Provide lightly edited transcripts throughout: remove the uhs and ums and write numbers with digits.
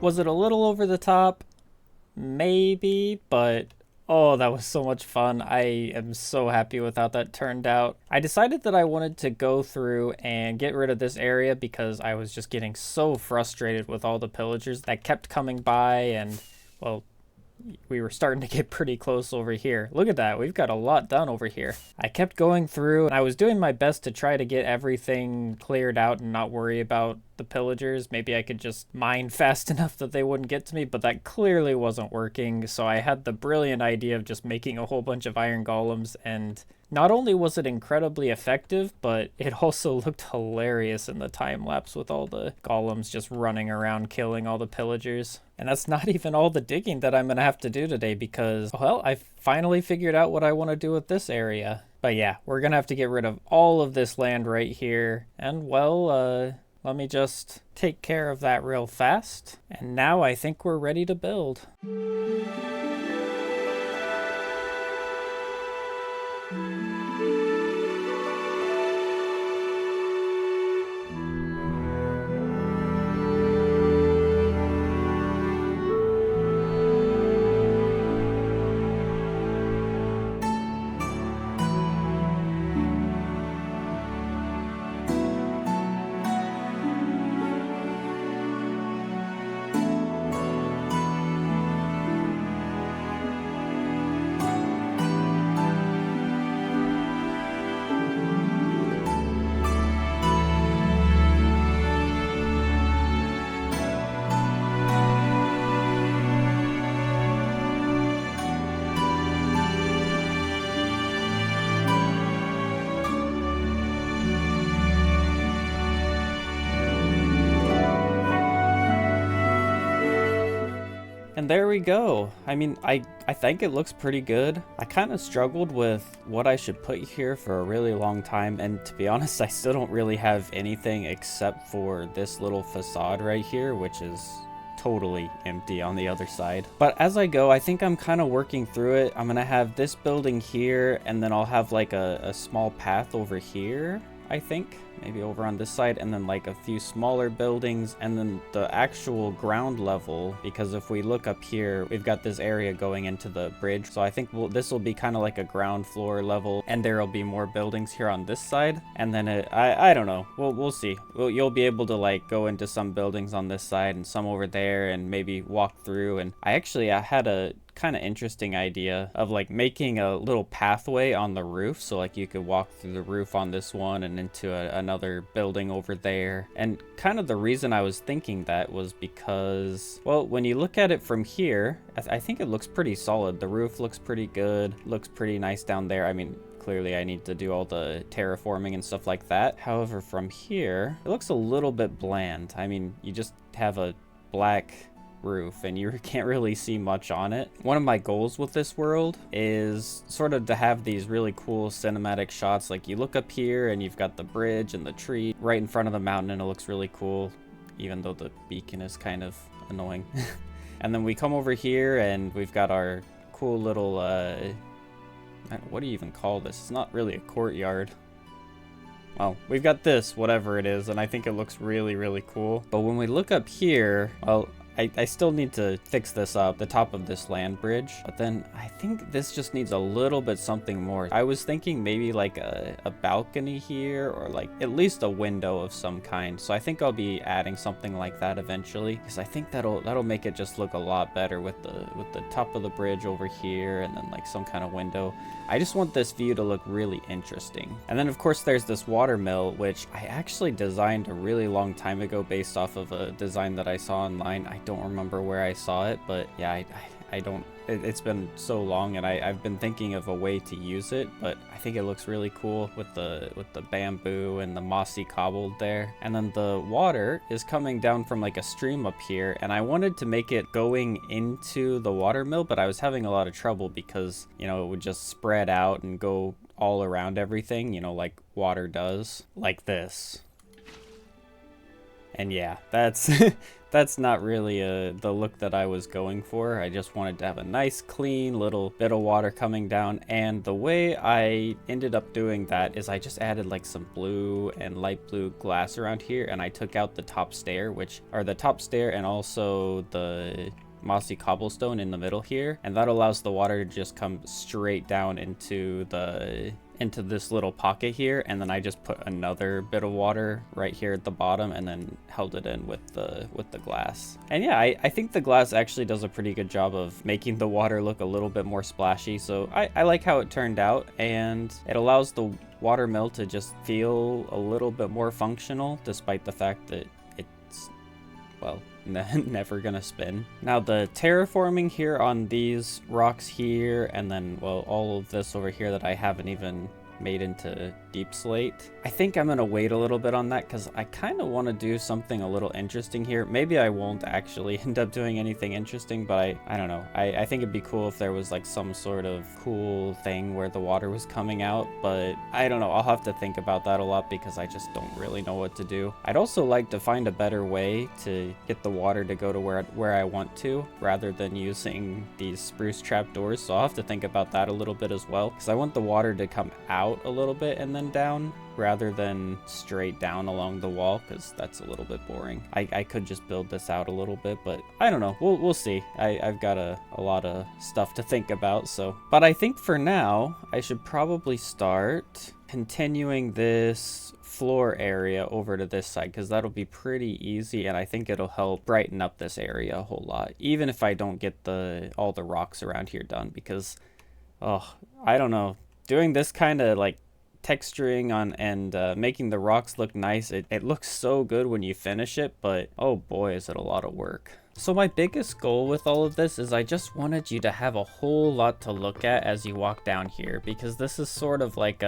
Was it a little over the top? Maybe, but oh, that was so much fun. I am so happy with how that turned out. I decided that I wanted to go through and get rid of this area because I was just getting so frustrated with all the pillagers that kept coming by and, well, we were starting to get pretty close over here. Look at that. We've got a lot done over here. I kept going through and I was doing my best to try to get everything cleared out and not worry about the pillagers. Maybe I could just mine fast enough that they wouldn't get to me, but that clearly wasn't working. So I had the brilliant idea of just making a whole bunch of iron golems, and not only was it incredibly effective, but it also looked hilarious in the time lapse with all the golems just running around killing all the pillagers. And that's not even all the digging that I'm going to have to do today because, well, I finally figured out what I want to do with this area. But yeah, we're going to have to get rid of all of this land right here. And, well, let me just take care of that real fast. And now I think we're ready to build. And there we go. I mean, I think it looks pretty good. I kind of struggled with what I should put here for a really long time, and to be honest, I still don't really have anything except for this little facade right here, which is totally empty on the other side. But as I go, I think I'm kind of working through it. I'm gonna have this building here, and then I'll have like a small path over here, I think. Maybe over on this side, and then like a few smaller buildings, and then the actual ground level, because if we look up here, we've got this area going into the bridge. So I think this will be kind of like a ground floor level, and there'll be more buildings here on this side. And then I don't know. We'll see. You'll be able to like go into some buildings on this side and some over there, and maybe walk through. And I had a kind of interesting idea of like making a little pathway on the roof, so like you could walk through the roof on this one and into another building over there. And kind of the reason I was thinking that was because, well, when you look at it from here, I think it looks pretty solid. The roof looks pretty good, looks pretty nice down there. I mean, clearly I need to do all the terraforming and stuff like that. However, from here, it looks a little bit bland. I mean, you just have a black roof and you can't really see much on it. One of my goals with this world is sort of to have these really cool cinematic shots. Like you look up here and you've got the bridge and the tree right in front of the mountain, and it looks really cool, even though the beacon is kind of annoying. And then we come over here and we've got our cool little what do you even call this? It's not really a courtyard. Well, we've got this, whatever it is, and I think it looks really, really cool. But when we look up here, well, I still need to fix this up, the top of this land bridge, but then I think this just needs a little bit something more. I was thinking maybe like a balcony here, or like at least a window of some kind. So I think I'll be adding something like that eventually, because I think that'll make it just look a lot better with the top of the bridge over here, and then like some kind of window. I just want this view to look really interesting. And then of course there's this watermill, which I actually designed a really long time ago based off of a design that I saw online. I don't remember where I saw it, but yeah, I don't, it's been so long, and I've been thinking of a way to use it, but I think it looks really cool with the bamboo and the mossy cobbled there. And then the water is coming down from like a stream up here, and I wanted to make it going into the watermill, but I was having a lot of trouble because, you know, it would just spread out and go all around everything, you know, like water does, like this. And yeah, that's that's not really the look that I was going for. I just wanted to have a nice clean little bit of water coming down, and the way I ended up doing that is I just added like some blue and light blue glass around here, and I took out the top stair, and also the mossy cobblestone in the middle here, and that allows the water to just come straight down into this little pocket here, and then I just put another bit of water right here at the bottom and then held it in with the glass. And yeah, I think the glass actually does a pretty good job of making the water look a little bit more splashy, so I like how it turned out, and it allows the water mill to just feel a little bit more functional despite the fact that it's, well, never gonna spin. Now the terraforming here on these rocks here, and then, well, all of this over here that I haven't even made into deep slate, I think I'm gonna wait a little bit on that because I kind of want to do something a little interesting here. Maybe I won't actually end up doing anything interesting, but I don't know. I think it'd be cool if there was like some sort of cool thing where the water was coming out, but I don't know. I'll have to think about that a lot because I just don't really know what to do. I'd also like to find a better way to get the water to go to where I want to, rather than using these spruce trapdoors. So I'll have to think about that a little bit as well, because I want the water to come out a little bit and then down, rather than straight down along the wall, because that's a little bit boring. I could just build this out a little bit, but I don't know. We'll see. I've got a lot of stuff to think about, so. But I think for now, I should probably start continuing this floor area over to this side, because that'll be pretty easy, and I think it'll help brighten up this area a whole lot, even if I don't get all the rocks around here done, because, oh, I don't know. Doing this kind of like texturing on and making the rocks look nice, it looks so good when you finish it, but oh boy, is it a lot of work. So my biggest goal with all of this is I just wanted you to have a whole lot to look at as you walk down here, because this is sort of like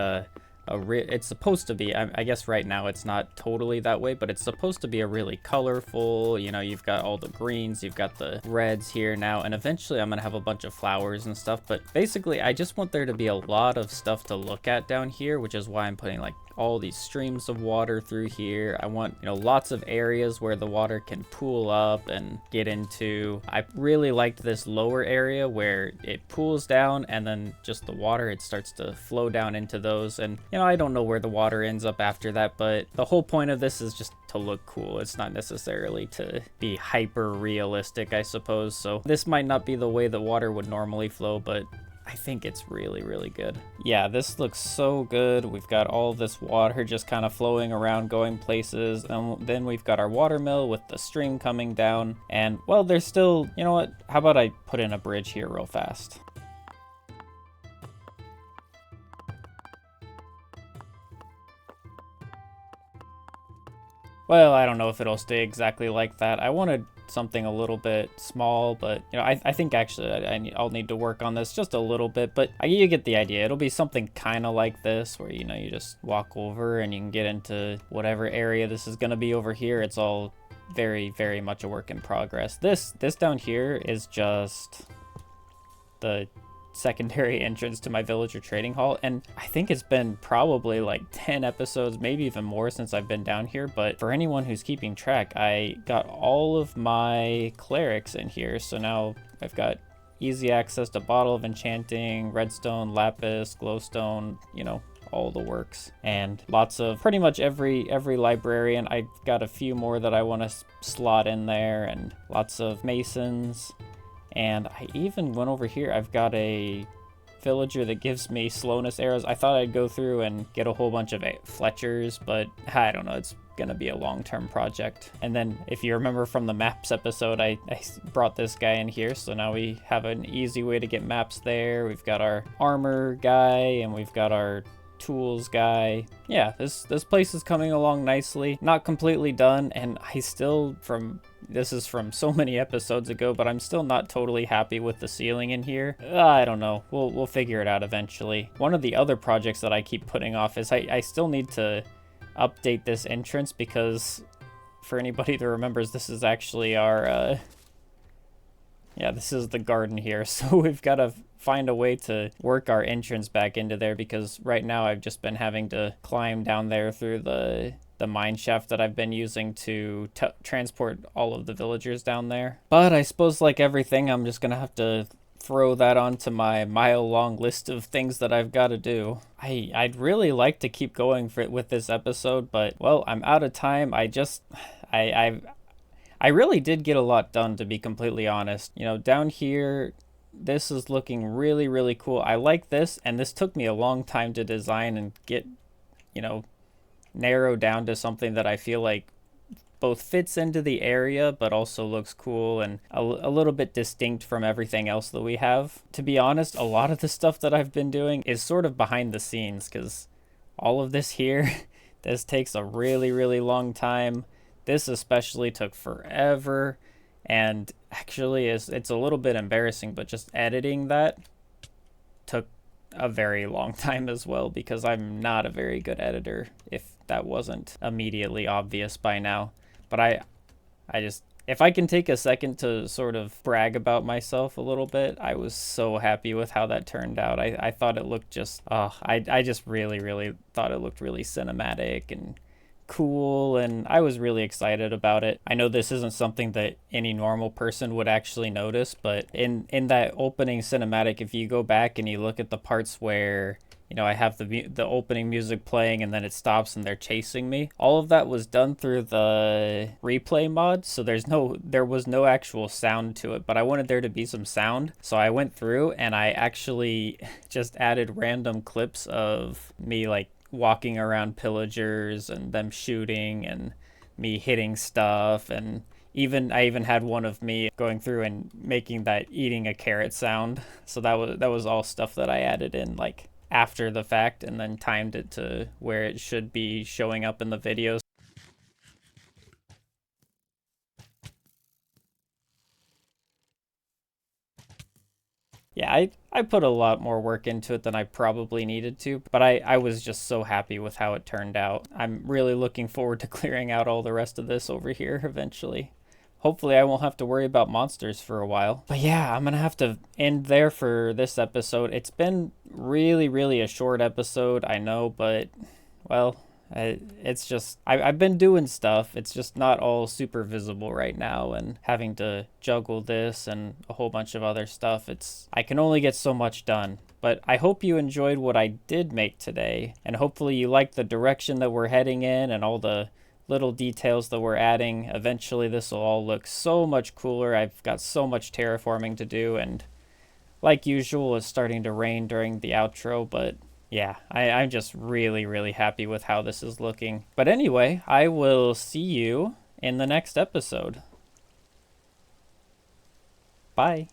it's supposed to be, I guess right now it's not totally that way, but it's supposed to be a really colorful, you know, you've got all the greens, you've got the reds here now, and eventually I'm gonna have a bunch of flowers and stuff, but basically I just want there to be a lot of stuff to look at down here, which is why I'm putting like all these streams of water through here. I want, you know, lots of areas where the water can pool up and get into. I really liked this lower area where it pools down and then just the water, it starts to flow down into those. And, you know, I don't know where the water ends up after that, but the whole point of this is just to look cool. It's not necessarily to be hyper realistic, I suppose. So this might not be the way the water would normally flow, but I think it's really, really good. Yeah, this looks so good. We've got all this water just kind of flowing around, going places. And then we've got our watermill with the stream coming down. And, well, there's still, you know what? How about I put in a bridge here real fast? Well, I don't know if it'll stay exactly like that. I wanted something a little bit small, but you know, I think actually I'll need to work on this just a little bit, but you get the idea. It'll be something kind of like this, where, you know, you just walk over and you can get into whatever area this is going to be over here. It's all very, very much a work in progress. This down here is just the secondary entrance to my villager trading hall, and I think it's been probably like 10 episodes, maybe even more, since I've been down here. But for anyone who's keeping track, I got all of my clerics in here, so now I've got easy access to bottle of enchanting, redstone, lapis, glowstone, you know, all the works, and lots of pretty much every librarian. I've got a few more that I want to slot in there, and lots of masons. And I even went over here. I've got a villager that gives me slowness arrows. I thought I'd go through and get a whole bunch of Fletchers, but I don't know. It's going to be a long-term project. And then if you remember from the maps episode, I brought this guy in here. So now we have an easy way to get maps there. We've got our armor guy, and we've got our tools guy. Yeah, this place is coming along nicely. Not completely done, and I still, this is from so many episodes ago, but I'm still not totally happy with the ceiling in here. I don't know. We'll figure it out eventually. One of the other projects that I keep putting off is I still need to update this entrance, because for anybody that remembers, this is actually our yeah, this is the garden here. So we've got to find a way to work our entrance back into there, because right now I've just been having to climb down there through the the mine shaft that I've been using to transport all of the villagers down there. But I suppose, like everything, I'm just gonna have to throw that onto my mile-long list of things that I've got to do. I'd really like to keep going with this episode, but well, I'm out of time. I really did get a lot done, to be completely honest. You know, down here, this is looking really, really cool. I like this, and this took me a long time to design and get, you know, narrow down to something that I feel like both fits into the area but also looks cool and a little bit distinct from everything else that we have. To be honest, a lot of the stuff that I've been doing is sort of behind the scenes, because all of this here, this takes a really, really long time. This especially took forever, and actually it's a little bit embarrassing, but just editing that took a very long time as well, because I'm not a very good editor, if that wasn't immediately obvious by now. But I just, if I can take a second to sort of brag about myself a little bit, I was so happy with how that turned out. I thought it looked just, I just really, really thought it looked really cinematic and cool, and I was really excited about it. I know this isn't something that any normal person would actually notice, but in that opening cinematic, if you go back and you look at the parts where, you know, I have the opening music playing and then it stops and they're chasing me, all of that was done through the replay mod, so there was no actual sound to it, but I wanted there to be some sound, so I went through and I actually just added random clips of me like walking around pillagers and them shooting and me hitting stuff, and I even had one of me going through and making that eating a carrot sound. So that was all stuff that I added in like after the fact and then timed it to where it should be showing up in the videos. Yeah, I put a lot more work into it than I probably needed to, but I was just so happy with how it turned out. I'm really looking forward to clearing out all the rest of this over here eventually. Hopefully I won't have to worry about monsters for a while. But yeah, I'm gonna have to end there for this episode. It's been really, really a short episode, I know, but well, it's just I've been doing stuff. It's just not all super visible right now, and having to juggle this and a whole bunch of other stuff. I can only get so much done. But I hope you enjoyed what I did make today, and hopefully you like the direction that we're heading in and all the little details that we're adding. Eventually this will all look so much cooler. I've got so much terraforming to do, and like usual, it's starting to rain during the outro, but yeah, I'm just really, really happy with how this is looking. But anyway, I will see you in the next episode. Bye.